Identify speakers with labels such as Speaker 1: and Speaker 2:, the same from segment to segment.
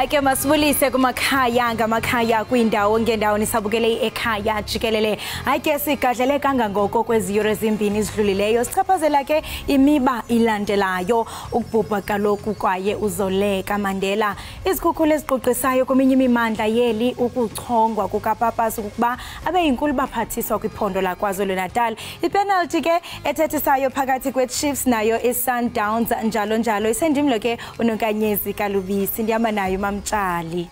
Speaker 1: Ake masibulise kumakhaya ngamakhaya kwindawo ngendawo nisabukele Ekhaya Jikelele. Ake sigadlele kangangoko kweziyure ezimbini izidlulileyo sichaphazela ke imiba ilandelayo ukubhubha kaloku kwaye uzoleka Mandela. Izikhukhula eziqoqisayo kweminye imimandla yeli ukuchongwa kukapapasi ukuba abe yinkulu baphathiswa kwiphondo laKwaZulu-Natal. Ipenalty ke ethethisayo phakathi kweChiefs nayo iSundowns njalo njalo. Isendimlo ke uNonkanyezi Kalubisi ndihamba nayo Mamtshali.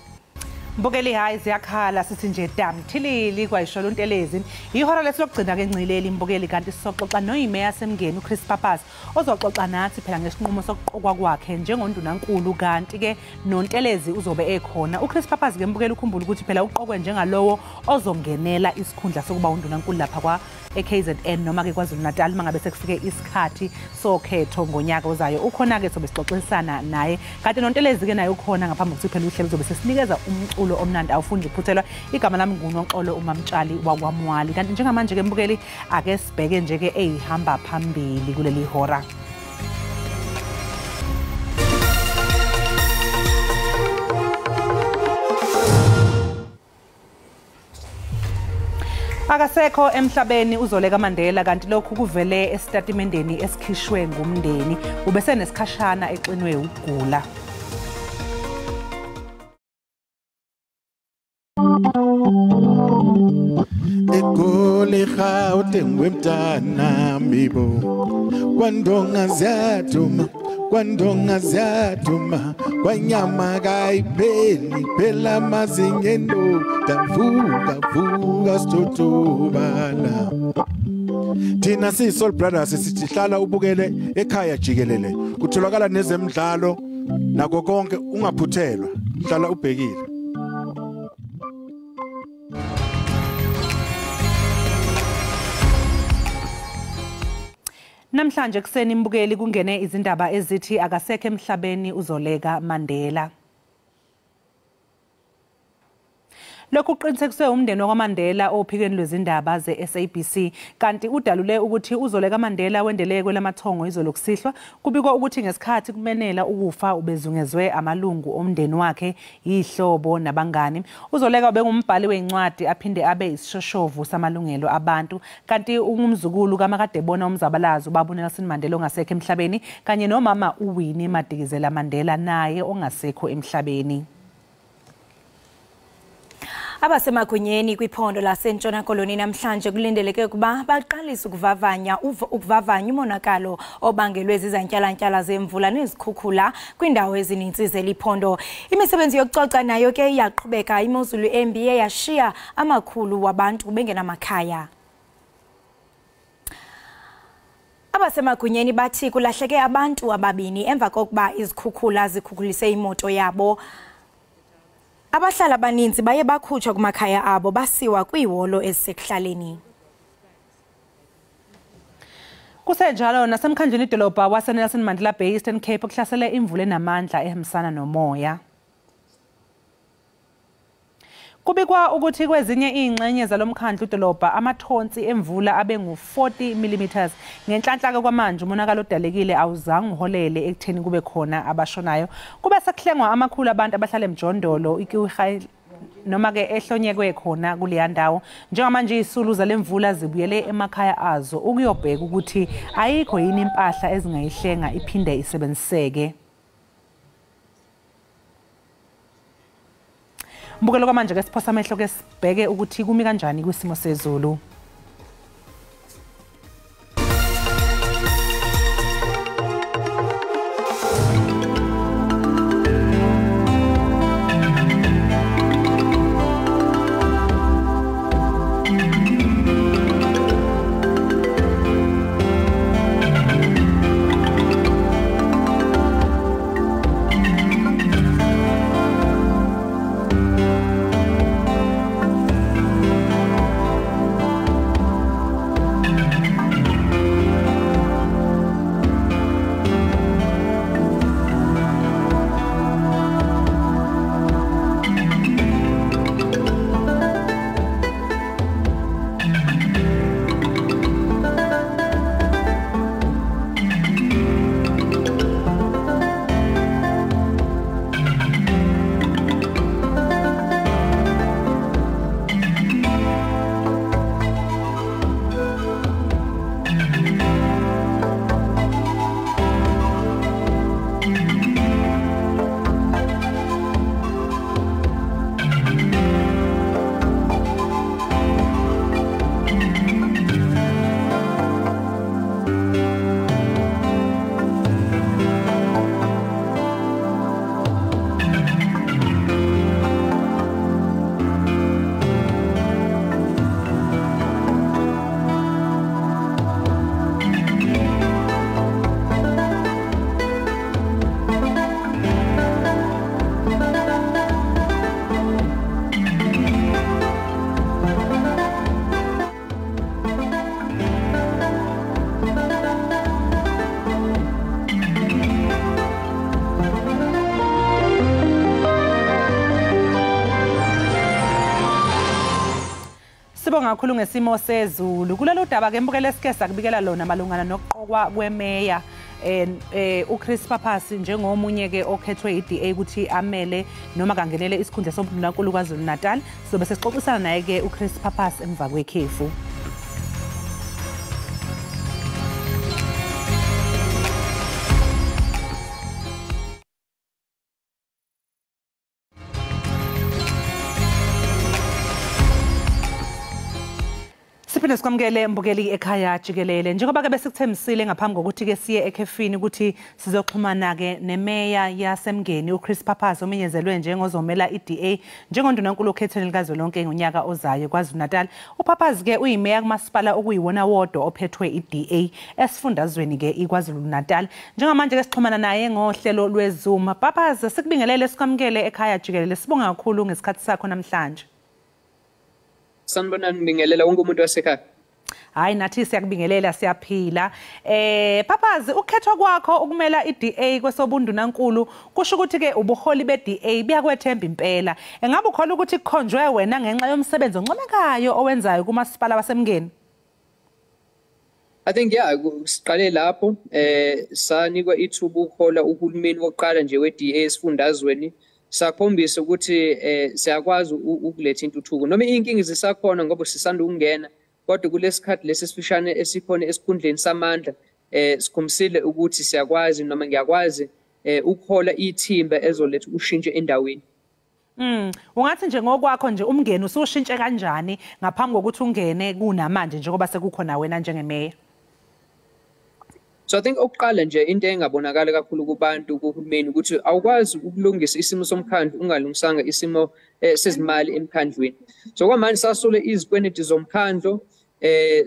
Speaker 2: Mbukeli hayi ziyakhala sithi nje damthilili kwayisho lontelezi ihora lesilokugcina ke ngcileli mbukeli kanti sizoxoxa noyimeya semngeni uChris Pappas ozoxoxa nathi phela ngesinqumo sokuqokwa kwakhe njengondunankulu kanti ke nontelezi uzobe ekhona uChris Pappas ke mbukeli ukhumbula ukuthi phela uqokwe njengalowo ozongenela isikhundla sokuba undunankulu lapha kwa eKZN noma ke KwaZulu-Natal mangabe sekufike isikhathi sokhetho ngonyaka ozayo ukhona ke sobe sixoxisana naye kanti nontelezi ke naye ukhona ngaphambi kokuthi phela uhlelo zobe sesinikeza umculo omnandi awufundi iphuthelwa igama lami nguNonxolo uMamtshali wakwamwali kanti njengamanje ke mbukeli ake sibheke nje ke ehamba phambili kuleli hora. Akasekho emhlabeni uzoleka Mandela kanti lokhu kuvele esitatimendeni esikhishwe ngumndeni ubese nesikhashana exinwe ukugula.
Speaker 3: Egole Gauteng mtana mibo kwandonga ziyaduma kwanyama kayipheli phela mazingendo davuka stotobala thina siyiSoul Brothers sihlala ubukele Ekhaya Jikelele kutholakala nezemidlalo nako konke ungaphuthelwa hlala ubhekile.
Speaker 2: Namhlanje kuseni imbukeli kungene izindaba ezithi akasekho emhlabeni uzoleka Mandela. Lokhu kuqinisekiswe umndeni wakwaMandela ophikeni lwezindaba ze-SABC kanti udalule ukuthi uzoleka Mandela wendeleko lamathongo izolo kusihlwa kubikwa ukuthi ngesikhathi kumenela ukufa ubezungezwe amalungu omndeni wakhe yihlobo nabangani. Uzoleka ubengumbhali wencwadi aphinde abe isishoshovu samalungelo abantu kanti ungumzukulu kaMakadebona umzabalazo ubaba Nelson Mandela ongasekho emhlabeni kanye nomama uWinnie Madikizela Mandela naye ongasekho emhlabeni.
Speaker 1: Abasemagunyeni kwiphondo laseNtshona Koloni namhlanje kulindeleke ukuba baqalise ukuvavanya umonakalo obangelwe zizantyalantyala zemvula nezikhukhula kwindawo ezininzi zeliphondo. Imisebenzi yokucoca nayo ke iyaqhubeka imozulu embi yashiya amakhulu wabantu bengenamakhaya. Abasemagunyeni bathi kulahleke abantu ababini emva kokuba izikhukhula zikhukhulise imoto yabo. Abahlala abaninzi baye bakhutshwa kumakhaya abo basiwa kwiiholo ezisekuhlaleni.
Speaker 2: Kusenjalo nasemkhandleni idolobha waseNelson Mandela Bay Eastern Cape okuhlasele imvula enamandla ehambisana nomoya. Kubikwa ukuthi kwezinye ingxenye zalomkhandlu idolobha amathonsi emvula abe ngu-40 mm ngenhlanhla kwamanje umonakalo odalekile awuzange uholele ekutheni kube khona abashonayo kube sekuhlengwa amakhulu abantu abahlala emjondolo ikiwihaya noma ke ehlonyekwe khona kuleya ndawo njengamanje izisulu zalemvula zibuyele emakhaya azo ukuyobheka ukuthi ayikho yini impahla ezingayihlenga iphinde isebenziseke. Mbukelo kwamanje ke siphosa amehlo ke sibheke ukuthi kumi kanjani kwisimo sezulu. Sibonga kakhulu ngesimo sezulu kulolu daba ke mbukele sike sakubikela lona malungana nokuqokwa kwemeya uChris Papasi njengomunye ke okhethwe iDA ukuthi amele noma kangenele isikhundla soMndunankulu kwaZulu Natal sobe sesixoxisana naye ke uChris Papasi emva kwekhefu. Siphinde sikwamukele mbukeli Ekhaya Jikelele njengoba ke besikuthembisile ngaphambi kokuthi ke siye ekhefini ukuthi sizoxhumana ke nemeya yasemngeni uChris Papasi omenyezelwe njengozomela iDA njengoNdunankulu okhethweni likazwelonke ngonyaka ozayo kwaZulu Natal. uPapasi ke uyimeya kumasipala okuyiwona wodwa ophethwe iDA esifundazweni ke iKwaZulu Natal. Njengamanje ke sixhumana naye ngohlelo lweZoom. Papasi sikubingelele sikwamukele Ekhaya Jikelele sibonga kakhulu ngesikhathi sakho namhlanje.
Speaker 4: Sanibonani ngibingelela wonke umuntu wasekhaya.
Speaker 2: Hayi nathi siyakubingelela siyaphila. Papasi ukukhethwa kwakho ukumela iDA kwesobundunankulu kusho ukuthi ke ubuholi beDA biyakwethemba impela. Engabe ukholwa ukuthi kukhonjwe wena ngenxa yomsebenzi oncomekayo owenzayo kumasipala wasemngeni?
Speaker 4: I think siqale lapho sanikwa ithuba ukuhola uhulumeni wokuqala nje weDA esifundazweni. Sakhombisa ukuthi siyakwazi ukuletha intuthuko noma inkingi zisakhona ngoba sisanda ukungena kodwa kulesikhathi lesifishane esikhona esikhundleni samandla sikhomisile ukuthi siyakwazi noma ngiyakwazi ukuhola ithimba ezoletha ushintsho endaweni.
Speaker 2: Ungathi nje ngokwakho nje umngeni usushintshe kanjani ngaphambi kokuthi ungene kunamanje njengoba sekukhona wena njengemeya?
Speaker 4: So I think okuqala nje into engabonakala kakhulu kubantu kuhulumeni ukuthi awukwazi ukulungisa isimo somkhandlu ungalungisanga isimo sezimali emkhandlweni. So kwamanje sasole izikwenedi zomkhandlu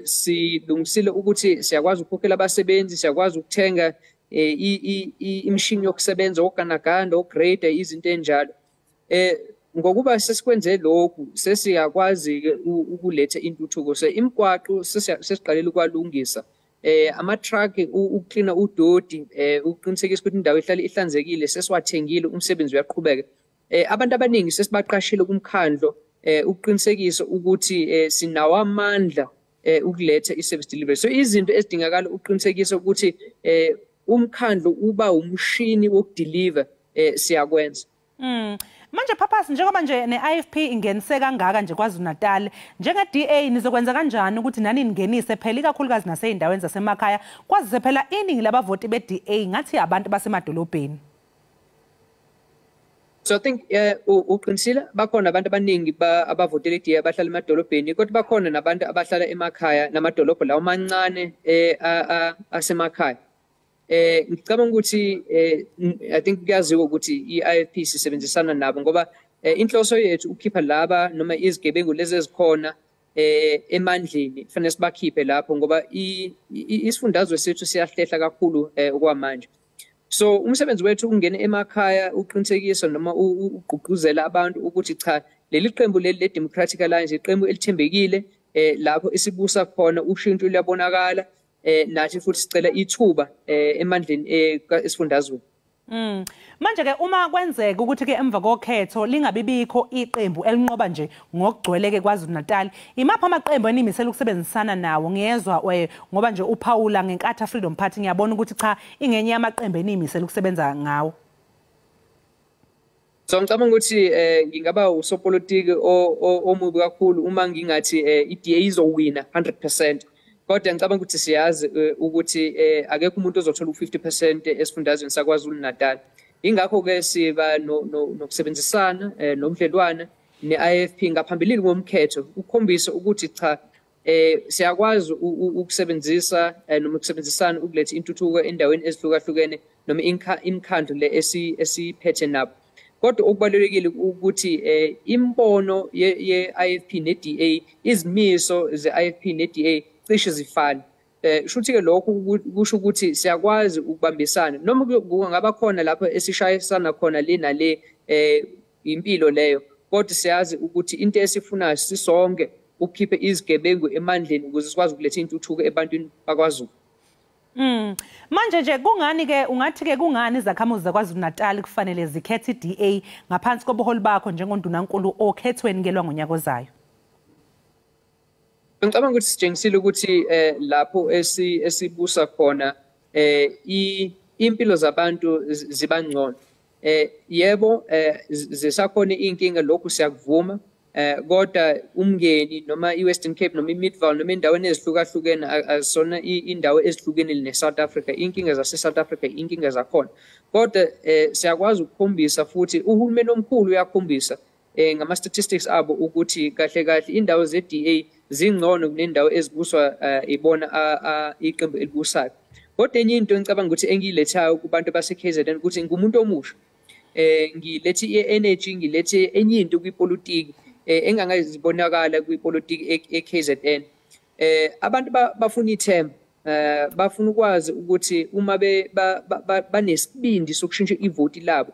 Speaker 4: silungisile ukuthi siyakwazi ukukhokhela abasebenzi siyakwazi ukuthenga imishini yokusebenza oganaganda ograder izinto enjalo. Ngokuba sesikwenze lokhu sesiyakwazi ke ukuletha intuthuko so imigwaqo sesiqalela ukwalungisa. Ama-truck ukuklina udodi ukuqinisekisa ukuthi indawo ihlale ihlanzekile sesiwathengile umsebenzi uyaqhubeka. Abantu abaningi sesibaqashile kumkhandlo ukuqinisekisa ukuthi sinawo amandla ukuletha i-service delivery. So izinto ezidingakala ukuqinisekisa ukuthi umkhandlu uba umshini wokudeliver siyakwenza.
Speaker 2: Manje Papasi njengoba nje ne-IFP ingenise kangaka nje kwaZulu Natal njenge-DA nizokwenza kanjani ukuthi nani ningenise phela ikakhulukazi nasey'ndaweni zasemakhaya kwazise phela iningi labavoti be-DA ngathi abantu basemadolobheni?
Speaker 4: So I think uqinisile bakhona abantu abaningi abavotela iDA abahlala emadolobheni kodwa bakhona nabantu abahlala emakhaya namadolobho lawo mancane asemakhaya. Ngicabanga ukuthi I think kuyaziwa ukuthi i-IFP sisebenzisana nabo ngoba inhloso yethu ukukhipha laba noma izigebengu lezi ezikhona emandleni kufanele sibakhiphe lapho ngoba isifundazwe sethu siyahlehla kakhulu okwamanje. So umsebenzi wethu ungene emakhaya uqinisekisa noma ugqugquzela abantu ukuthi cha leli qembu leli le-Democratic Alliance iqembu elithembekile lapho esibusa khona ushintsho luyabonakala. Nathi futhi sicela ithuba emandleni esifundazweni.
Speaker 2: Manje ke uma kwenzeka ukuthi ke emva kokhetho lingabibikho iqembu elinqoba nje ngokugcwele ke kwaZulu Natal imapha amaqembu enimisela ukusebenzisana nawo ngiyezwa ngoba nje uPaula ngeNkatha Freedom Party ngiyabona ukuthi cha ingenye yamaqembu enimisela ukusebenza ngawo.
Speaker 4: So ngicabanga ukuthi ngingaba usopolitiki omubi kakhulu uma ngingathi iDA izowina 100%. Kodwa ngicabanga ukuthi siyazi ukuthi akekho umuntu ozothola u50% esifundazweni saKwaZulu Natal. Ingakho ke siba nokusebenzisana nomdlelwana neIFP ngaphambilini ngomkhetho ukukhombisa ukuthi cha siyakwazi ukusebenzisa noma ukusebenzisana ukuletha intuthuko endaweni ezihlukahlukene noma imikhandlu le esiphethe nabo. Kodwa okubalulekile ukuthi imbono ye-IFP ne-DA, izimiso ze-IFP ne-DA cishe zifana. Shuthi ke lokho kusho ukuthi siyakwazi ukubambisana noma kungaba khona lapho esishayisana khona le nale impilo leyo, kodwa siyazi ukuthi into esifunayo sisonke ukukhipha izigebengu emandleni ukuze sikwazi ukuletha intuthuko ebantwini bakwaZulu.
Speaker 2: Manje nje kungani ke ungathi ke kungani izakhamuzi zakwaZulu Natal kufanele zikhethe iDA ngaphansi kobuholi bakho njengondunankulu okhethweni ngelwa ngonyaka ozayo?
Speaker 4: Ngicabanga ukuthi sitshengisile ukuthi lapho esibusa khona impilo zabantu ziba ngcono. Yebo zisakhona inkinga lokhu siyakuvuma. Kodwa umngeni noma iWestern Cape noma iMidvaal noma indaweni ezihlukahlukene azisona indawo ezihlukene neSouth Africa. Inkinga zaseSouth Africa inkinga zakhona. Kodwa siyakwazi ukukhombisa futhi uhulumeni omkhulu uyakhombisa ngama statistics abo ukuthi kahle kahle indawo ze-DA zingcono kunendawo ezibuswa ibona iqembu elibusayo. Kodwa enye into engicabanga ukuthi engiyilethayo kubantu base-KZN ukuthi ngumuntu omusha. Ngilethe i-energy, ngilethe enye into kwipolitiki engangazibonakala kwipolitiki eKZN. Abantu bafuna ithemba, bafuna ukwazi ukuthi uma banesibindi sokushintsha ivoti labo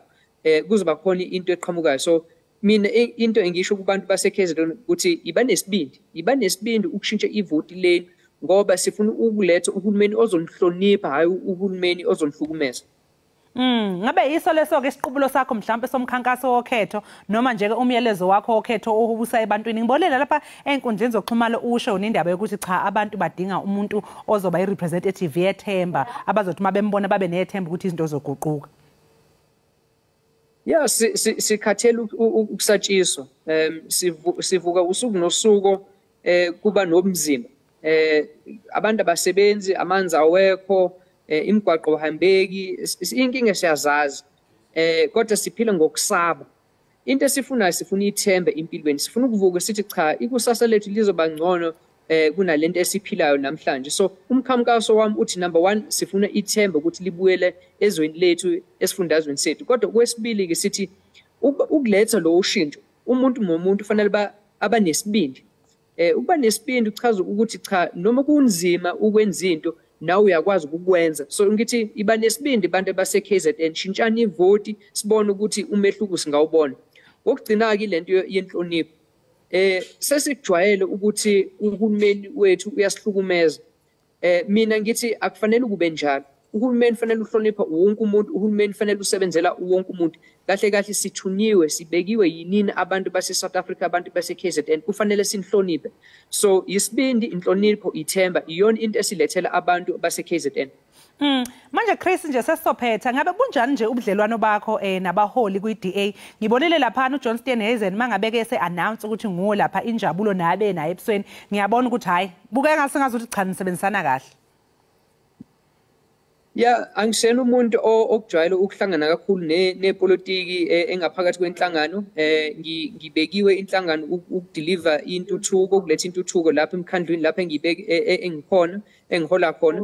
Speaker 4: kuzoba khona into eqhamukayo. So mina into engisho kubantu base-KZN ukuthi iba nesibindi ukushintsha ivoti leni ngoba sifuna ukuletha uhulumeni ozonihlonipha, hayi uhulumeni ozonihlukumeza.
Speaker 2: Ngabe yiso leso ke isiqubulo sakho mhlawumbe somkhankaso wokhetho noma nje ke umyalezo wakho wokhetho ohubusa ebantwini? Ngibonela lapha enkundleni zokuxhumana usho unindaba yokuthi cha abantu badinga umuntu ozoba i-representative yethemba abazothi uma bembona babe nethemba ukuthi izinto zoguquka.
Speaker 4: Yeah, sikhathela ukusatshiswa. Sivuka usuku nosuku kuba nobunzima. Abantu abasebenzi, amanzi awekho, imigwaqo ohambeki, inkinga siyazazi. Kodwa siphila ngokusaba. Into esifunayo sifuna ithemba empilweni. Sifuna ukuvuka sithi cha ikusasa lethu lizoba ngcono kunalento esiphilayo namhlanje. So umkhamkaso wami uthi number 1 sifuna ithemba ukuthi libuyele ezweni lethu esifundazweni sethu. Kodwa okwesibili ke sithi ukuletha lo ushintsho umuntu nomuntu fanele abanesibindi. Ukuba nesibindi kuchaza ukuthi cha noma kunzima ukwenza into nawe uyakwazi ukukwenza. So ngithi iba nesibindi abantu base-KZN, shintshani ivoti sibone ukuthi umehluko singawubona. Okugcina ke lento yenhlonipho. Sesikujwayele ukuthi uhulumeni wethu uyasihlukumeza. Mina ngithi akufanele kube njalo. Uhulumeni fanele uhlonipha wonke umuntu, uhulumeni fanele usebenzela wonke umuntu. Kahle kahle sithunyiwe, sibekiwe yinini abantu base-South Africa, abantu base-KZN, kufanele sinhloniphe. So isibindi, inhlonipho, ithemba iyona into esilethela abantu base-KZN.
Speaker 2: Manje Chris nje sesizophetha ngabe bunjani nje ubudlelwano bakho nabaholi kwi-DA? Ngibonile lapha uJohn Steenhuisen mangabe ke se-announce ukuthi nguwo lapha injabulo nabe naye ebusweni. Ngiyabona ukuthi hayi buke ngasengazuthi cha nisebenzisana kahle.
Speaker 4: Yeah, angisena umuntu okujwayele ukuhlangana kakhulu nepolitiki engaphakathi kwenhlangano. Ngibekiwe inhlangano ukudeliver intuthuko, ukuletha intuthuko lapha emkhandlwini lapha engihola khona.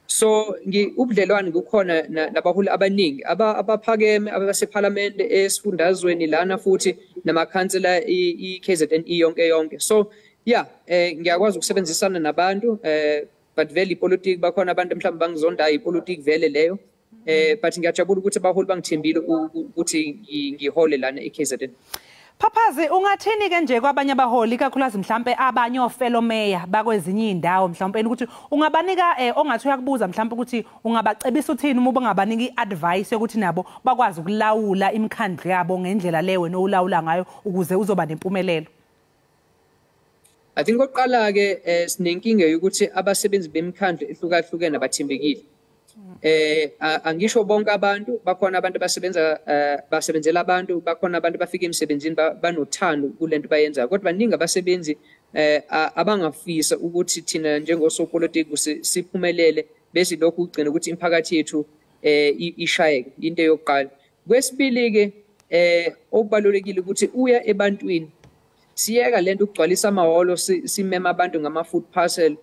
Speaker 4: So ubudlelwane kukhona nabaholi abaningi abaphakeme abaseParliament esifundazweni lana futhi namakhansela iKZN yonke. So yeah, ngiyakwazi ukusebenzisana nabantu but vele ipolitiki bakhona abantu mhlawumbe bangizondayo ipolitiki vele leyo. But ngiyajabula ukuthi abaholi bangithembile ukuthi ngihole lana eKZN.
Speaker 2: Phaphazi ungathini ke nje kwabanye abaholi kakhulukazi mhlawumbe abanye ofelo mayor bakwezinye indawo mhlawumbe ukuthi ungabanika ongathi uyakubuza mhlawumbe ukuthi ungabacebisa uthini uma ungabanika iadvice yokuthi nabo bakwazi ukulawula imikhandlu yabo ngendlela lewe nolawula ngayo ukuze uzoba nempumelelo?
Speaker 4: I think oqala ke sinenkinga ukuthi abasebenzi bemikhandlu ehlukahlukene abathembekile. Angisho bonke abantu, bakhona abantu basebenzela abantu, bakhona abantu bafika emsebenzini banothando kulento bayenzayo. Kodwa baningi abasebenzi abangafisa ukuthi thina njengosopolitiki siphumelele bese lokhu ugcina ukuthi imphakathi yethu ishayeke into yokuqala. Kwesibili ke okubalulekile ukuthi uya ebantwini siyeka lento ukugcwalisa amahholo simema abantu ngama-food parcel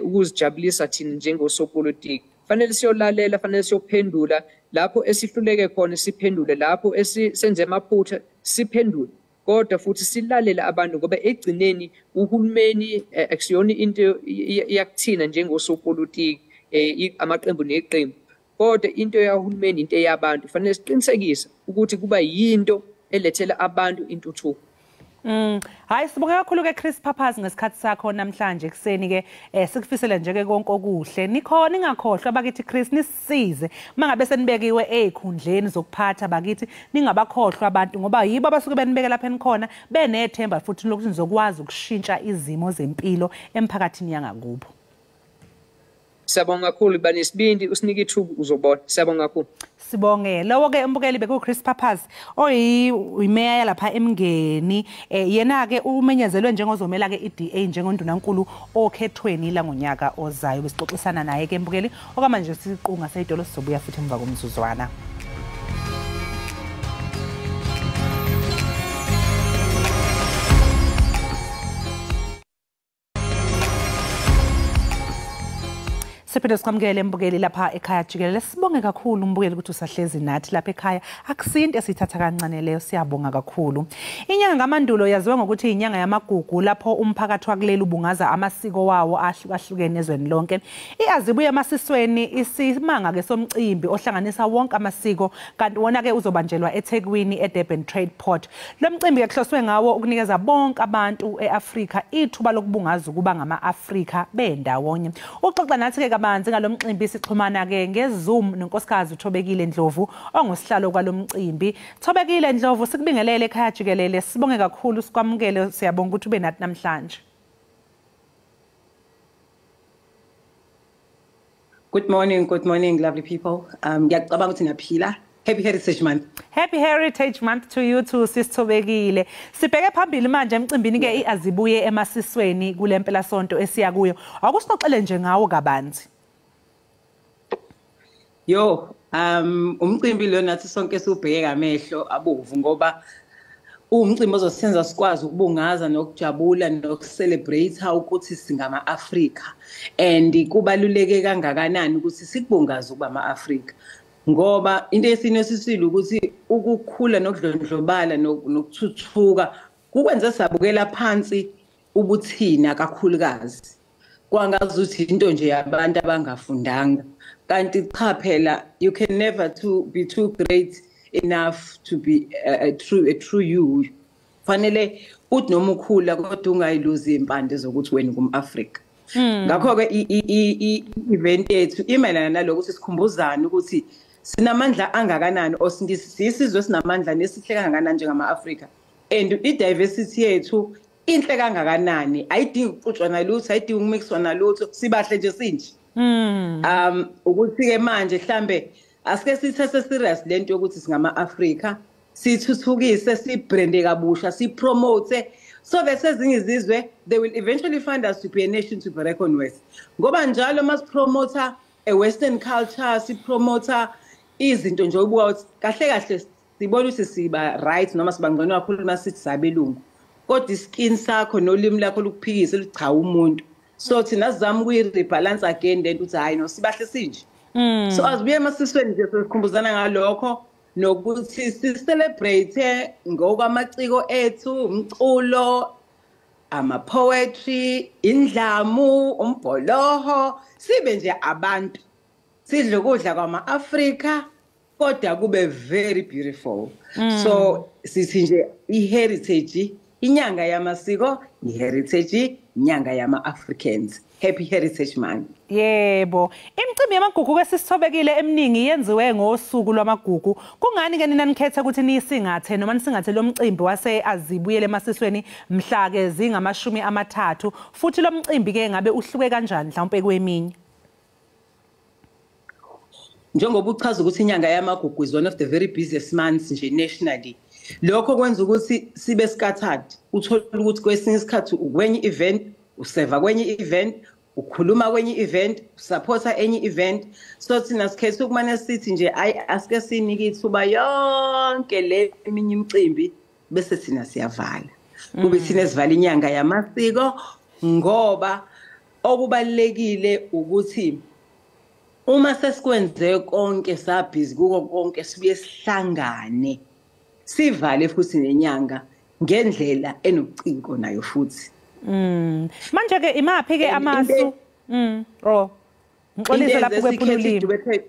Speaker 4: ukuzijabulisa thina njengosopolitiki. Fanele siyolalela, fanele siyophendula lapho esihluleke khona siphendule, lapho senze amaphutha siphendule. Kodwa futhi silalela abantu ngoba egcineni uhulumeni akusiyona into yakuthina njengosopolitiki amaqembu neqembu. Kodwa into yahulumeni into yabantu. Fanele siqinisekise ukuthi kuba yinto elethela abantu intuthuko.
Speaker 2: Hayi sibonge kakhulu ke Chris Phaphasi ngesikhathi sakho namhlanje ekseni ke sikufisela nje ke konke okuhle. Nikhona ingakhohlwa bakithi Chris nisisize mangabe senibekiwe ezikhundleni zokuphatha bakithi ningabakhohlwa abantu ngoba yibo abasuke benibeke lapha enikhona benethemba futhi lokuthi nizokwazi ukushintsha izimo zempilo emphakathini yangakubo.
Speaker 4: Siyabonga kakhulu banesibindi usinike ithuba uzobona. Siyabonga kakhulu.
Speaker 2: Sibonge lowo ke umbukeli beku Chris Phaphasi oyimeya lapha eMngeni yena ke umenyezelwe njengozomela ke iDA njengondunankulu okhethweni la ngonyaka ozayo besixoxisana naye ke umbukeli okwamanje siqunga sayidolo sizobuya futhi emva komzuzwana. Siphinde sikwamukele mbukeli lapha ekhaya Jikelele. Sibonge kakhulu umbukeli ukuthi usahlezi nathi lapha ekhaya. Akusinto esithatha kancane leyo, siyabonga kakhulu. Inyanga ngamandulo yaziwa ngokuthi inyanga yamagugu lapho umphakathi wakuleli ubungaza amasiko wawo ahlukahlukene ezweni lonke. Iyazibuye emasisweni isimanga ke somcimbi ohlanganisa wonke amasiko kanti wona ke uzobanjelwa eThekwini eDurban Trade Port. Lo mcimbi kuhloswe ngawo ukunikeza bonke abantu eAfrika ithuba lokubungaza ukuba ngama-Afrika bendawonye. Uxoxa nathi ke kabanzi ngalo mcimbi sixhumana ke ngeZoom nonkosikazi uThobekile Ndlovu ongusihlalo kwalo mcimbi. Thobekile Ndlovu sikubingelele ekhaya Jikelele. Sibonge kakhulu sikwamukele, siyabonga ukuthi ube nathi namhlanje.
Speaker 5: Good morning lovely people. Ngiyacabanga ukuthi ngiyaphila. Happy Heritage Month.
Speaker 2: Happy Heritage Month to you too, Sis Thobekile. Sibheke phambili manje emcimbini ke iAzibuye emasisweni kule mpela sonto esiya kuyo. Akusixoxele nje ngawo kabanzi.
Speaker 5: Yo, umcimbi lo nathi sonke subheke ngamehlo abovu ngoba umcimbi ozosenza sikwazi ukubungaza nokujabula nokucelebrate ukuthi singama-Afrika and kubaluleke kangakanani ukuthi sikubungaze ukuba ama-Afrika. Ngoba into yesine sisile ukuthi ukukhula nokudlondlobala nokuthuthuka kukwenza sabukela phansi ubuthina kakhulukazi kwangazuthi into nje yabantu abangafundanga kanti cha phela you can never be too great enough to be a true you. Fanele uthi noma ukhula kodwa ungayiluzi impande zokuthi wena ngumAfrika. Ngakho ke i-event yethu imelana nalokuthi sikhumbuzane ukuthi sinamandla angakanani osisizwe sinamandla nesihle kangakanani njengama-Afrika and i-diversity yethu inhle kangakanani ayidingi ukuxutshwa nalutho ayidingi ukumixwa nalutho sibahle nje sinje. Ukuthi-ke manje mhlambe asike sithathe serious lento yokuthi singama-Afrika sithuthukise sibrande kabusha sipromote so that ezinye izizwe they will eventually find us to be a nation to be reckoned with ngoba njalo masipromota a western culture sipromota izinto nje ubuka ukuthi kahle kahle sibona ukuthi siba right noma sibangcono kakhulu masithi sabelungu kodwa iskin sakho nolimi lakho lokuphikisa licha umuntu so thina sizama ukuyirebalance again lento ukuthi hayi no sibahle sinje. So asibuye emasisweni nje sikhumbuzana ngalokho nokuthi si-celebrate ngokwamaciko ethu umculo ama-poetry indlamu umbholoho sibe nje abantu sidle ukudla kwama-Afrika kodwa kube very beautiful. So sithi nje i-heritage inyanga yamasiko i-heritage inyanga yama-Africans. Happy Heritage Month.
Speaker 2: Yebo. Imicimbi yamagugu kwesithobekile eminingi yenziwe ngosuku lwamagugu. Kungani ke nina nikhetha ukuthi niyisingathe noma nisingathe lo mcimbi wase-Azibuyele emasisweni mhla ke zingamashumi-30 futhi lo mcimbi ke ngabe uhluke kanjani mhlawumbe kweminye?
Speaker 5: Njengoba uchaza ukuthi inyanga yamagugu is one of the very busiest months nje nationally. Lokho kwenza ukuthi sibe scattered. Uthola ukuthi kwesinye isikhathi ukwenye event useva kwenye event ukhuluma kwenye event supporta enye event so thina sikhethe ukumane sithi nje asike sinike ithuba yonke le eminye imicimbi bese thina siyavala kube thina esivala inyanga yamasiko ngoba okubalekile ukuthi uma sesikwenze konke sabhizi kuko konke sibuye sihlangane sivale futhi nenyanga ngendlela enobuciko nayo futhi
Speaker 2: manje ke imaphi ke amasu ngixolisa lapho kwephululimi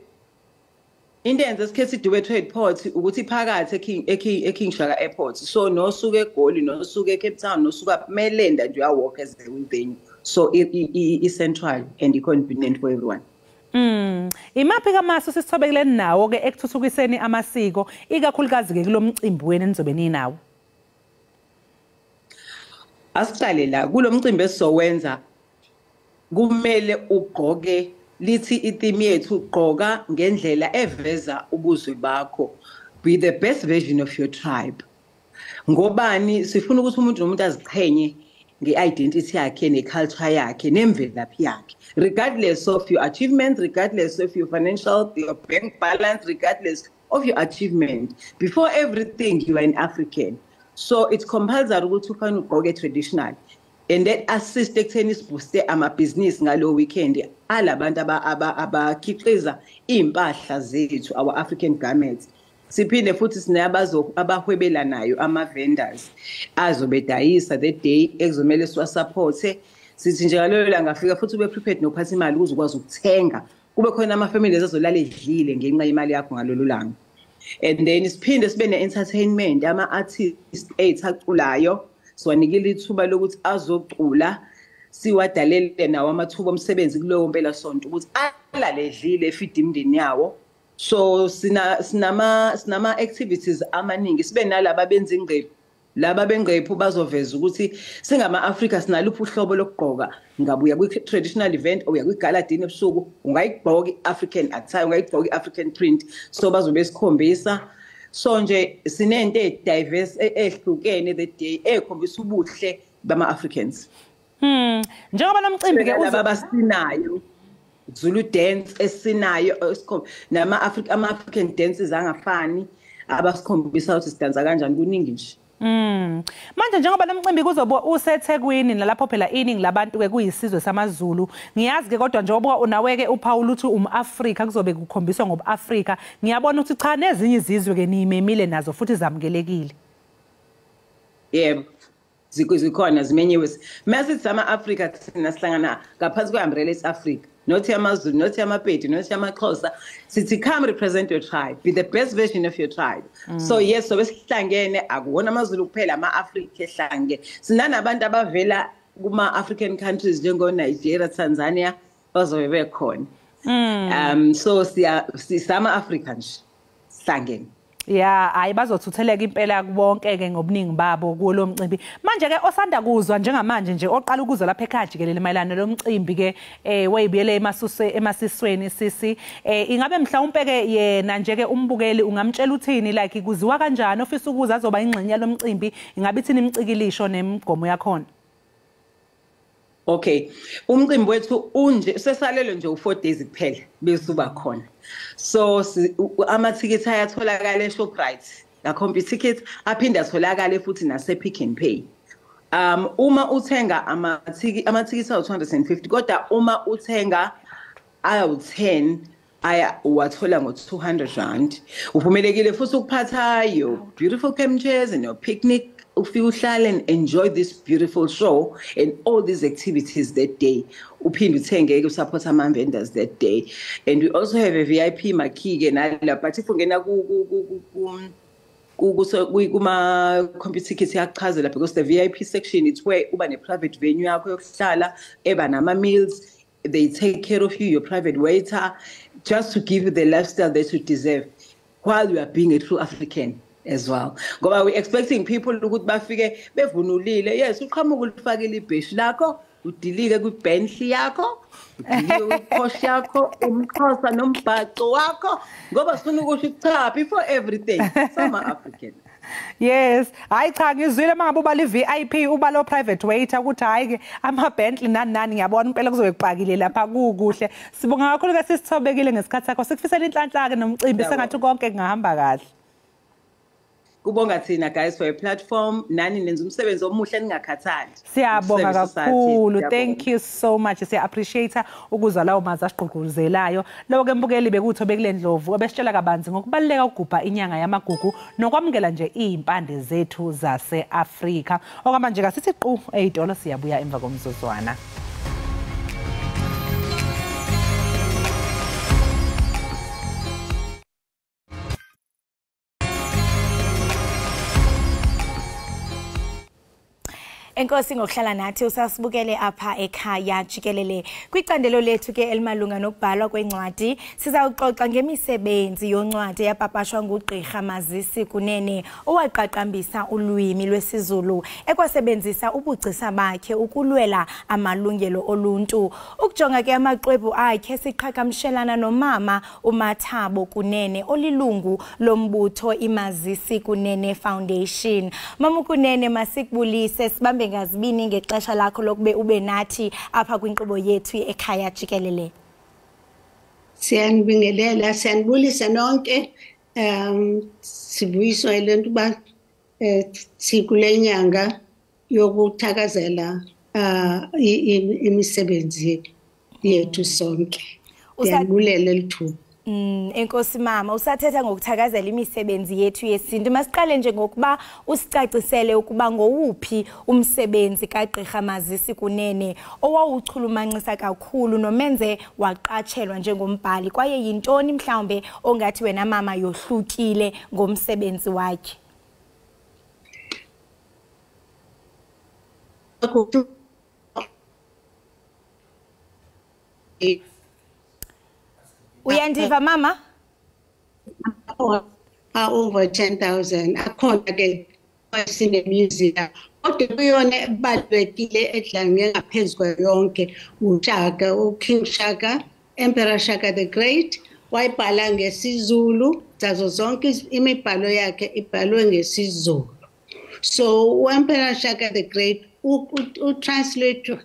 Speaker 5: into yenze isikhethi Dubai Trade Port ukuthi phakathi eKing Shaka Airport so nosuke eGoli nosuke eCape Town nosuka Melenda nje uyawalk as a venue so i-central and i-convenient for everyone.
Speaker 2: Imaphi kamasu sisithobekeleni nawo ke ekuthuthukiseni amasiko ikakhulukazi ke kulomcimbi wena enizobe ninawo?
Speaker 5: Asiqale la kulomcimbi esizowenza kumele ugqoke lithi itheme yethu ugqoka ngendlela eveza ubuzwe bakho, be the best version of your tribe. Ngobani sifuna ukuthi umuntu nomuntu aziqhenye nge-identity yakhe ne-culture yakhe nemvelaphi yakhe, regardless of your achievements, regardless of your financial, your bank balance, regardless of your achievement. Before everything, you are an African. So it's compulsory ukuthi ufane ugqoke traditional. And that assist ekutheni sibooste amabhizinisi ngalo weekend alabantu abakhiqiza impahla zethu, our African garments. Siphinde futhi sinabazo abahwebela nayo ama-vendors azobedayisa that day ekuzomele siwasupporte. Sithi njalo langa fika futhi ube prepared nophatha imali ukuze ukwazi ukuthenga, kube khona ama-families azolala edlile ngenxa yemali yakho ngalolu langa. And then siphinde sibe ne-entertainment, ama-artists aculayo siwanikile ithuba lokuthi azocula, siwadalele nawo amathuba omsebenzi kulowo mpelasonto ukuthi alale edlile efide imindeni yawo. So sinama activities amaningi, sibe nalaba benza ingqephu, laba bengqephu bazoveza ukuthi singama-Afrika sinaluphi uhlobo lokugqoka, ngabe uya kwi-traditional event or uya kwi-gala dinner ebusuku ungayigqoka i-African attire, ungayigqoka i-African print, so bazobe sikhombisa. So nje sinento diverse ehlukene that day ekhombisa ubuhle bama-Africans.
Speaker 2: Njengoba nomcimbi ke
Speaker 5: abasinayo Zulu dance esinayo nama-African dances angafani abasikhombisa ukuthi sidansa kanjani kuningi nje.
Speaker 2: Manje njengoba nomcimbi kuzobe useThekwini nalapho phela iningi labantu ke kuyisizwe samaZulu, ngiyazi ke kodwa njengoba unawe ke uPaul uthi umAfrika kuzobe kukhombiswa ngobuAfrika, ngiyabona ukuthi cha nezinye izizwe ke nimemile nazo futhi zamukelekile.
Speaker 5: Yebo, zikhona zimenyiwe. Mase sama-Afrika thina sihlangana ngaphansi kwe-umbrella Africa. Not Yamazulu, not Yamapedi, not Yamaxhosa. Sithi come represent your tribe, be the best version of your tribe. So yes, so besihlangene akuwona amaZulu kuphela, ama-Afrika ehlange. Sinanabantu abavela kuma-African countries njengo Nigeria, Tanzania bazobe bekhona. So sisama-Afrika nje sihlangene.
Speaker 2: Yeah, hayi bazothutheleka impela bonke ke ngobuningi babo kulo mcimbi. Manje ke osanda kuzwa njengamanje nje oqala ukuzwa lapha ekhaya Jikelele mayelana lomcimbi ke wayibiyele emasisweni sisi ingabe mhlawumbe ke yena nje ke umbukeli ungamtshela uthini like kuziwa kanjani ofisa ukuza azoba ingxenye lomcimbi, ingabe ithini imicikilisho nemigomo yakhona?
Speaker 5: Okay, umcimbi wethu unje sesalelo nje u4 days kuphela bese uba khona. So amathikithi ayatholakala eShoprite, la combi ticket aphinda atholakala futhi nase Pick n Pay. Uma uthenga amathikithi awu250 kodwa uma uthenga ayu10 wathola ngo200 rand. Uvumelekile futhi ukuphatha yo beautiful camp chairs and your picnic, ufike uhlale and enjoy this beautiful show and all these activities that day. Uphinde uthenge ke support ama vendors that day. And we also have a VIP marquee ke nala, but if ungena kuma computer tickets yachazela, because the VIP section it's where uba ne private venue yakho yokuhlala, eba nama meals, they take care of you, your private waiter, just to give you the lifestyle that you deserve while you are being a true African as well. Ngoba we expecting people ukuthi bafike bevunulile. Yes, uqhamuka ulifakile ibheshi lakho, udilike kwi-Bentley yakho, udilike kwi-Porsche yakho, umXhosa nombhaco wakho, ngoba sifuna ukuthi cha before everything sama-African.
Speaker 2: Yes, hayi cha ngizwile mangabe uba li-VIP uba lo private waiter ukuthi hayi ke ama-Bentley nani ngiyabona impela kuzobe kupakile lapha kukuhle. Sibonga kakhulu ke sisithobekile ngesikhathi sakho, sikufisela inhlanhla ke nomcimbi sengathi konke kungahamba kahle.
Speaker 5: kubonga thina guys for a platform nani nenza umsebenzi omuhle ningakhathali.
Speaker 2: Siyabonga kakhulu. Thank you so much. Siya appreciate ukuzwa lawo mazi asigqugquzelayo. Lokho ke mbukeli bekutho bekulendlovu obesitshela kabanzi ngokubaleka ukugubha inyanga yamagugu nokwamukela nje izimpande zethu zase-Afrika. Okwamanje kasithi qhu ezitolo siyabuya emva komzuzwana.
Speaker 1: Enkosi ngokuhlala nathi usasibukele apha ekhaya jikelele kwicandelo lethu ke elimalunga nokubhalwa kwencwadi sizawuxoxa ngemisebenzi yoncwadi yapapashwa ngugqirha Mazisi Kunene owaqaqambisa ulwimi lwesiZulu ekwasebenzisa ubugcisa bakhe ukulwela amalungelo oluntu ukujonga ke amaxwebhu akhe siqhagamshelana nomama uMathabo Kunene olilungu lombutho iMazisi Kunene Foundation. Mama Kunene masikubulise sibambe ngazibini ngexesha lakho lokube ube nathi apha kwinkqubo yethu ekhaya jikelele.
Speaker 6: Siyanibingelela siyanibulisa nonke sibuyiswa ilento ba sikule nyanga yokuthakazela imisebenzi yethu sonke. Siyabulela lithuba.
Speaker 1: Enkosi mama usathetha ngokuthakazela imisebenzi yethu yesintu masiqale nje ngokuba usicacisele ukuba ngowuphi umsebenzi kaGqirha Mazisi Kunene owawuchulumancisa kakhulu nomenze waqatshelwa njengombhali kwaye yintoni mhlawumbe ongathi wena mama yohlukile ngomsebenzi wakhe. Uyandiva mama?
Speaker 6: Over 10,000 akhona ke sine music kodwa kuyona ebalulekile edlange ngaphezulu yonke uShaka uKing Shaka Emperor Shaka the Great wayibhala ngesiZulu zazo zonke imibhalo yakhe ibhalwe ngesiZulu. So uEmperor Shaka the Great utranslate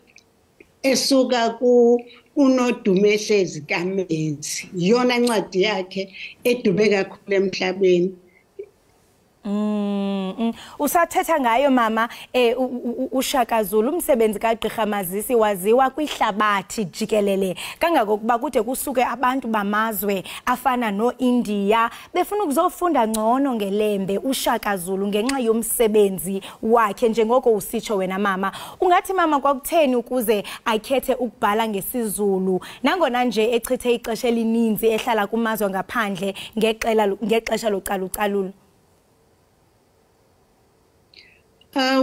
Speaker 6: esuka ku unodumehlezi kaMenzi yona ncwadi yakhe edume kakhulu emhlabeni.
Speaker 1: Usathetha ngayo mama uShaka Zulu umsebenzi kaGqirha Mazisi waziwa kwihlabathi jikelele kangakokuba kude kusuke abantu bamazwe afana noIndia befuna ukuzofunda ngcono ngelembe uShaka Zulu ngenxa yomsebenzi wakhe njengoko usitsho wena mama. Ungathi mama kwakutheni ukuze akhethe ukubhala ngesiZulu nangona nje echithe ixesha elininzi ehlala kumazwe ngaphandle ngexesha localucalulo?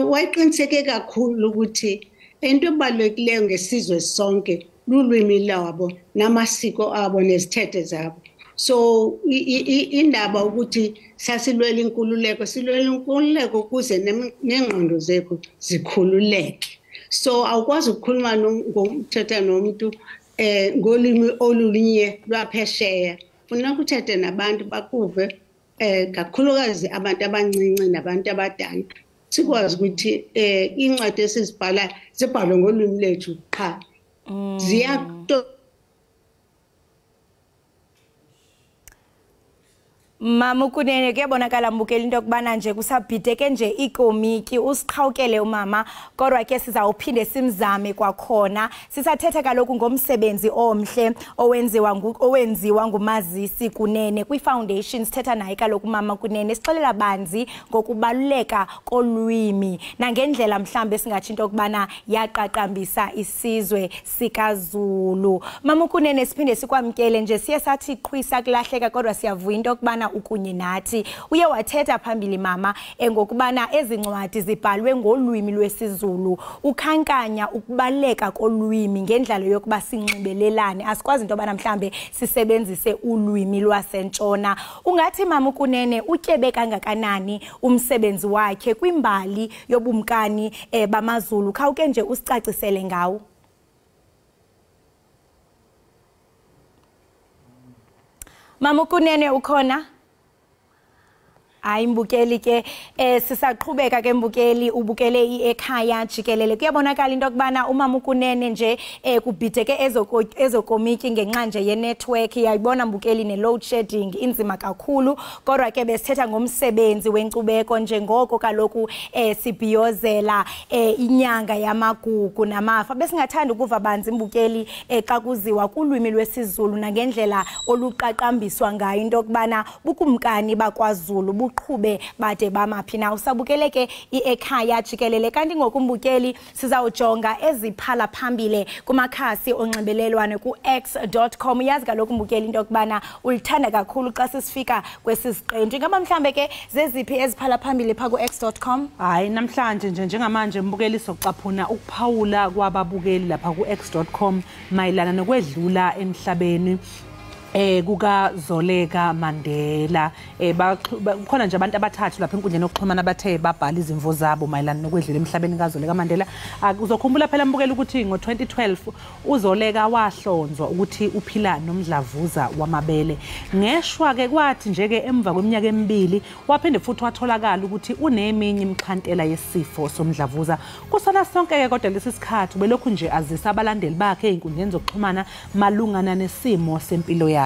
Speaker 6: Wayiqiniseke kakhulu ukuthi into ebalulekileyo ngesizwe sonke lulwimi lwabo namasiko abo nezithethe zabo. So indaba ukuthi sasilwela inkululeko silwela inkululeko ukuze nengqondo zethu zikhululeke. So awukwazi ukukhuluma ngomthetho nomuntu ngolimi olunye lwaphesheya. Ufuna ukuthetha nabantu bakuve kakhulukazi abantu abancinci nabantu abadala. Sikwazi ukuthi incwadi esizibhala zibhalwe ngolwimi lethu qha.
Speaker 1: Mama Kunene kuyabonakala mbukeli into kubana nje kusabhideke nje ikomiki usiqhawukele umama kodwa ke sizawuphinde simzame kwakhona sisathetha kaloku ngomsebenzi omhle owenziwa nguMazisi Kunene kwifoundation sithetha naye kaloku mama Kunene sixelela banzi ngokubaluleka kolwimi nangendlela mhlambe singathi into kubana yaqaqambisa isizwe sikaZulu. Mama Kunene siphinde sikwamkele nje siye sathi qhwisa kulahleka kodwa siyavuya into kubana ukunye nathi uye wathetha phambili mama ngokubana ezincwadi zibhalwe ngolwimi lwesiZulu ukhankanya ukubaleka kolwimi ngendlela yokuba sinxibelelane asikwazi into bana mhlambe sisebenzise ulwimi lwasentshona. Ungathi mama Kunene utyebe kangakanani umsebenzi wakhe kwimbali yobumkani bamaZulu khawuke nje usicacisele ngawo. Mama Kunene ukhona? hayi mbukeli ke sisaqhubeka ke mbukeli ubukele iEkhaya Jikelele kuyabonakala into kubana umama ukunene nje kubhideke ezokomiki ngenxa nje ye network yayibona mbukeli ne load shedding inzima kakhulu kodwa ke besithetha ngomsebenzi wenkcubeko njengoko kaloku sibhiyozela inyanga yamagugu namafa besingathanda ukuva banzi mbukeli xa kuziwa kulwimi lwesiZulu nangendlela oluqaqambiswa ngayo into kubana bukumkani bakwaZulu buqhube bade bamaphi na usabukele ke iEkhaya Jikelele kanti ngokumbukeli sizawujonga eziphala phambile kumakhasi onxibelelwano ku x.com yazi kaloku mbukeli into kubana ulithanda kakhulu xa sisifika kwesisiqendu ngaba mhlambe ke zeziphi eziphala phambili pha ku-x.com
Speaker 2: hayi namhlanje njengamanje mbukeli sokucaphuna ukuphawula kwababukeli lapha ku-x.com mayelana nokwedlula emhlabeni kukaZoleka Mandela khona nje abantu abathathu lapha enkundleni yokuxhumana abathe babhala izimvo zabo mayelana nokwedlula emhlabeni kaZoleka Mandela uzokhumbula phela mbukeli ukuthi ngo2012 uZoleka wahlonzwa ukuthi uphila nomdlavuza wamabele ngeshwa ke kwathi nje ke emva kweminyaka emibili waphinde futhi watholakala ukuthi uneminye imixhantela yesifo somdlavuza kusona sonke ke kodwa lesi sikhathi belokhu nje azisa abalandeli bakhe einkundleni zokuxhumana malungana nesimo sempilo yakhe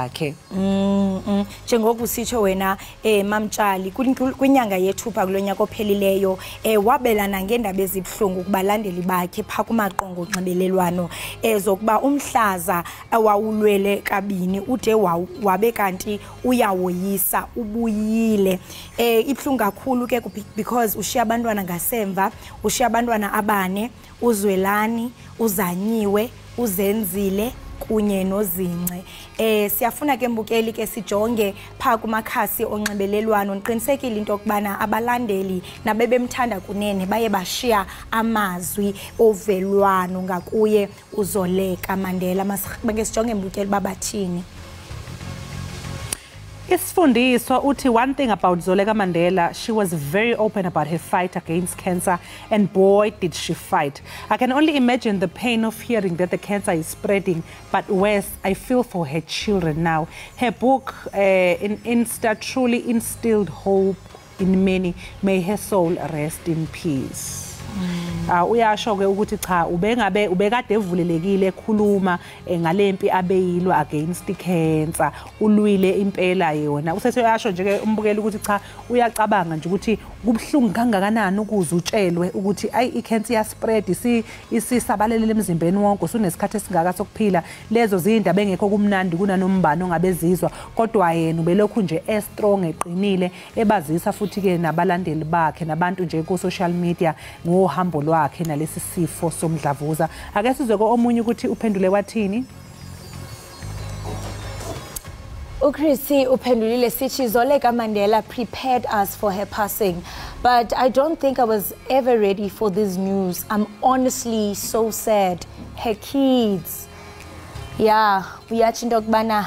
Speaker 1: njengoba usitsho wena mamtshali kwinyanga yethupha kulonyaka ophelileyo wabelana ngendaba ezibhlungu kubalandeli bakhe pha kumaqongo onxibelelwano zokuba umhlaza wawulwele kabini ude wabe kanti uyawoyisa ubuyile ibhlungu kakhulu ke because ushiya abantwana ngasemva ushiya abantwana abane uZwelani uZanyiwe uZenzile kunye nozince siyafuna ke mbukeli ke sijonge pha kumakhasi onxibelelwano niqinisekile into kubana abalandeli nabebemthanda kunene baye bashiya amazwi ovelwano ngakuye uZoleka Mandela masibake sijonge mbukeli babathini
Speaker 2: Isifundiswa uthi one thing about Zoleka Mandela, she was very open about her fight against cancer and boy did she fight. I can only imagine the pain of hearing that the cancer is spreading, but worse, I feel for her children now. Her book in Insta truly instilled hope in many. May her soul rest in peace. Uyasho ke ukuthi cha ubekade evulelekile ekhuluma ngalempi abeyilwa against cancer ulwile impela yona usethe yasho nje ke umbukeli ukuthi cha uyacabanga nje ukuthi kubhlungu kangakanani ukuzutshelwe ukuthi ayi icancer ya spread isisabalele emzimbeni wonke usunesikhathi esingaka sokuphila lezo zindaba engekho kumnandi kunanombani ongabezizwa kodwa yena ubelokhu nje strong eqinile ebazisa futhi ke nabalandeli bakhe nabantu nje ku social media ngohambo lwakhe nalesi sifo somdlavuza ake sizwe ko omunye ukuthi uphendule wathini
Speaker 1: uChrisy uphendulile sithi Zoleka Mandela prepared us for her passing but I don't think I was ever ready for this news. I'm honestly so sad. Her kids uyathi into kubana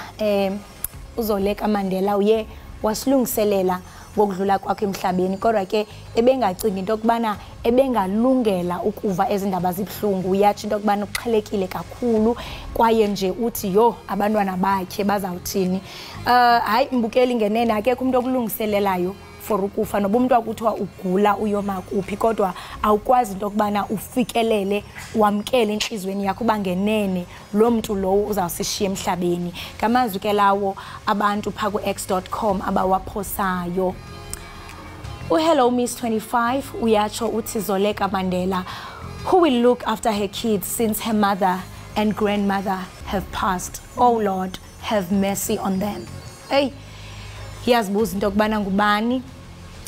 Speaker 1: uZoleka Mandela uye wasilungiselela ngokudlula kwakhe emhlabeni kodwa ke ebengacinga into kubana ebengalungela ukuva ezindaba zibhlungu uyathi into kubana uxhelekile kakhulu kwaye nje uthi abantwana bakhe bazawuthini hayi mbukeli ngenene akekho umuntu okulungiselelayo for ukufa noba umuntu akuthiwa ugula uyoma kuphi kodwa awukwazi into kubana ufikelele wamkele enhlizweni yakho bangenene lo muntu lowo uzawusishiya emhlabeni ngamazwi ke lawo abantu pha ku-x.com abawaphosayo Hello Miss 25 uyacho uthi Zoleka Mandela who will look after her kids since her mother and grandmother have passed. Oh Lord, have mercy on them. Hey, yazibuza into kubana ngubani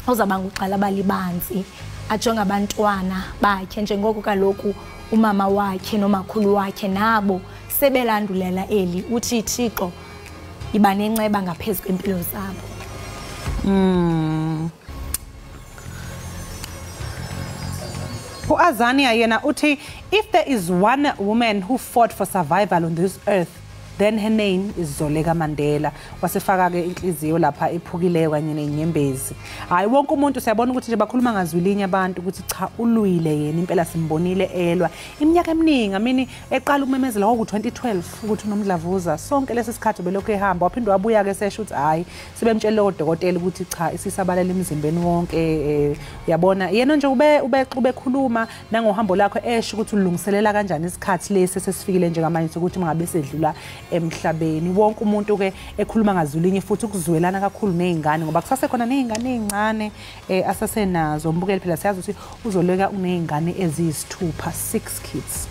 Speaker 1: ozabanga uqala balibanzi ajonga abantwana bakhe njengoko kaloku umama wakhe nomakhulu wakhe nabo sebelandulela eli uthi Thixo iba nenceba ngaphezulu kwempilo zabo.
Speaker 2: Azania yena uthi if there is one woman who fought for survival on this earth then her name is Zoleka Mandela. Wasefaka-ke inhliziyo lapha ephukileyo kanye nenyembezi. Hayi wonke umuntu siyabona ukuthi nje bakhuluma ngazwilinye abantu ukuthi cha ulwile yena impela simbonile elwa iminyaka eminingi amini eqala ukumemezela ngo2012 ukuthi unomdlavuza sonke lesi sikhathi belokhu ehamba waphinde wabuya ke sesho ukuthi hayi sebemtshela odokotela ukuthi cha isisabalala emzimbeni wonke uyabona yena nje ubekhuluma nangohambo lakho esho ukuthi ulungiselela kanjani isikhathi lesi sesifikile njengamanje ukuthi mangabe sedlula emhlabeni wonke umuntu ke ekhuluma ngazwilinye futhi ukuzwelana kakhulu nezingane ngoba kusasekhona nezingane ezincane asasenazo mbukeli phela siyazi ukuthi uzoleka unezingane eziyisithupha 6 kids.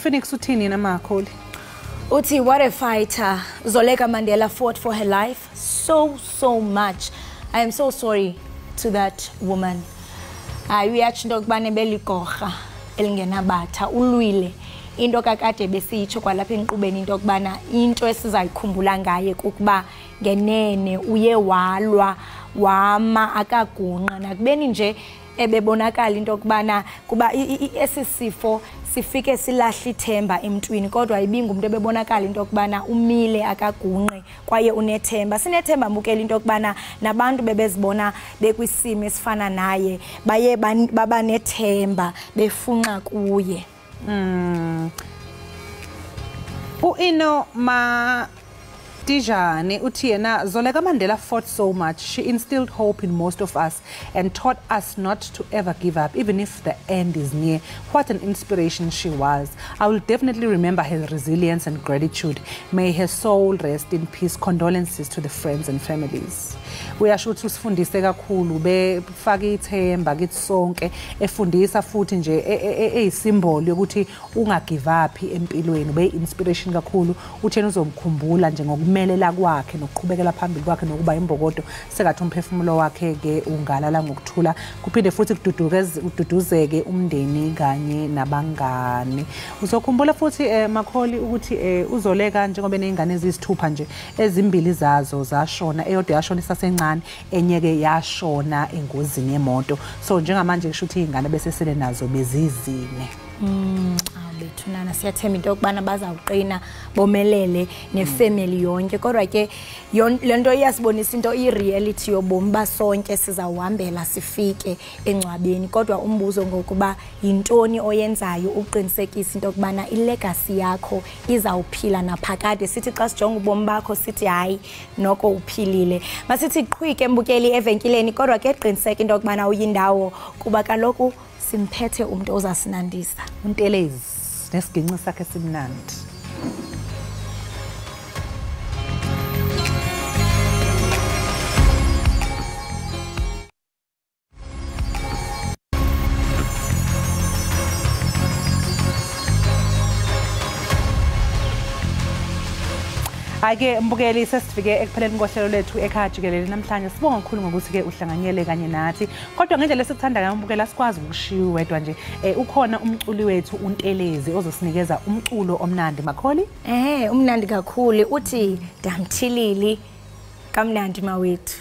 Speaker 2: Phoenix uthini namakholi?
Speaker 1: Uthi what a fighter. Zoleka Mandela fought for her life so much. I am so sorry to that woman. Uyatsho into yokubana beligorha elingenabatha ulwile into kakade besitsho kwalapha enqubeni into yokubana into esizayikhumbula ngaye kukuba ngenene uye walwa wama akagunqa nakubeni nje ebebonakala into yokubana kuba esisifo sifike silahla ithemba emntwini kodwa ibinga umuntu ebebonakala into yokubana umile akagunqe kwaye unethemba sinethemba mbukela into yokubana nabantu bebezibona bekwisimo esifana naye baye baba nethemba befunqa kuye.
Speaker 2: Uino Tijani uthi yena Zoleka Mandela fought so much. She instilled hope in most of us and taught us not to ever give up, even if the end is near. What an inspiration she was. I will definitely remember her resilience and gratitude. May her soul rest in peace. Condolences to the friends and families. Uyasho ukuthi usifundise kakhulu befaka ithemba kithi sonke efundisa futhi nje eyisimbolo yokuthi ungagive up empilweni ube inspiration kakhulu uthena uzomkhumbula nje ngokumelela kwakhe nokuqhubekela phambili kwakhe nokuba imbokodo sekathi umphefumulo wakhe ke ungalala ngokuthula kuphinde futhi kududuzeke umndeni kanye nabangane. Uzokhumbula futhi makholi ukuthi uzoleka njengoba enezingane ezisithupha nje ezimbili zazo zashona eyodwa yashona isasencane enyeke yashona engozini yemoto so njengamanje kusho ukuthi izingane bese sele nazo bezizine.
Speaker 1: Bethunana siyathemba into yokubana bazawuqina bomelele nefamily yonke kodwa ke lento iyasibonisa into ireality yobomi basonke sizawuhambela sifike engcwabeni kodwa umbuzo ngokuba yintoni oyenzayo uqinisekisa into yokubana ilegacy yakho izawuphila naphakade sithi xa sijonga ubomi bakho sithi hayi noko uphilile masithi qhwike embukeli evenkileni kodwa ke qiniseka into yokubana uyindawo kuba kaloku simphethe umuntu ozasinandisa
Speaker 2: untelezi nesiginci sakhe simnandi. Ake mbukeli sesifike ekupheleni kohlelo lethu Ekhaya Jikelele namhlanje sibonga kakhulu ngokuthi ke uhlanganyele kanye nathi kodwa ngendlela esikuthanda ngayo mbukela sikwazi ukushiya wedwa nje ukhona umculi wethu untelezi ozosinikeza umculo omnandi makholi
Speaker 1: umnandi kakhulu uthi damthilili kamnandi mawethu.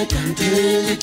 Speaker 7: Tamtele Tamtilele,